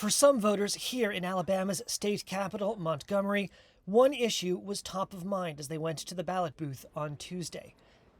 For some voters here in Alabama's state capital, Montgomery, one issue was top of mind as they went to the ballot booth on Tuesday: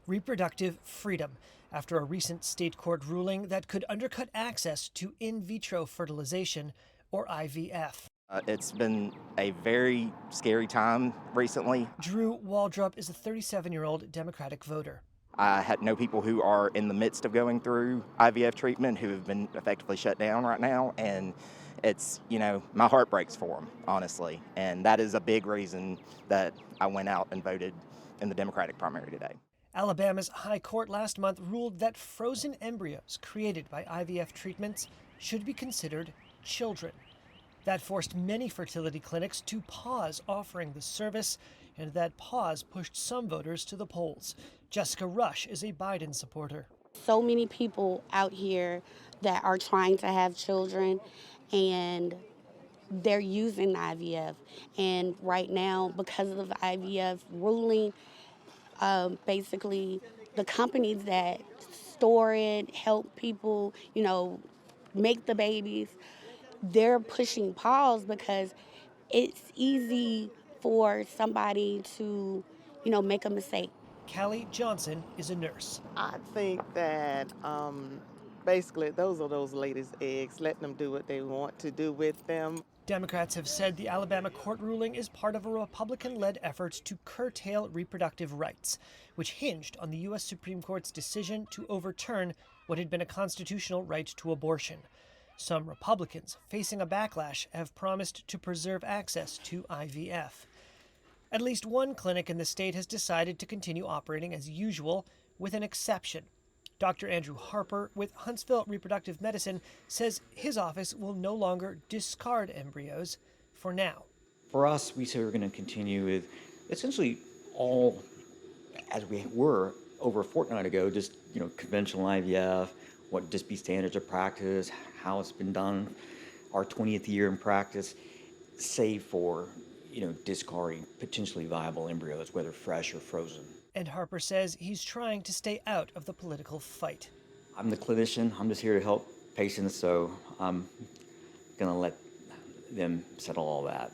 reproductive freedom, after a recent state court ruling that could undercut access to in vitro fertilization, or IVF. It's been a very scary time recently. Drew Waldrop is a 37-year-old Democratic voter. I know people who are in the midst of going through IVF treatment who have been effectively shut down right now, and it's, my heart breaks for them, honestly. And that is a big reason that I went out and voted in the Democratic primary today. Alabama's High Court last month ruled that frozen embryos created by IVF treatments should be considered children. That forced many fertility clinics to pause offering the service, and that pause pushed some voters to the polls. Jessica Rush is a Biden supporter. So many people out here that are trying to have children, and they're using IVF. And right now, because of the IVF ruling, basically the companies that store it, help people, make the babies, they're pushing pause because it's easy for somebody to, make a mistake. Callie Johnson is a nurse. I think that basically those are those ladies' eggs. Let them do what they want to do with them. Democrats have said the Alabama court ruling is part of a Republican-led effort to curtail reproductive rights, which hinged on the U.S. Supreme Court's decision to overturn what had been a constitutional right to abortion. Some Republicans facing a backlash have promised to preserve access to IVF. At least one clinic in the state has decided to continue operating as usual, with an exception. Dr. Andrew Harper with Huntsville Reproductive Medicine says his office will no longer discard embryos for now. For us, we say we're going to continue with essentially all as we were over a fortnight ago, just conventional IVF, what just be standards of practice, how it's been done, our 20th year in practice, save for discarding potentially viable embryos, whether fresh or frozen. And Harper says he's trying to stay out of the political fight. I'm the clinician. I'm just here to help patients, so I'm going to let them settle all that.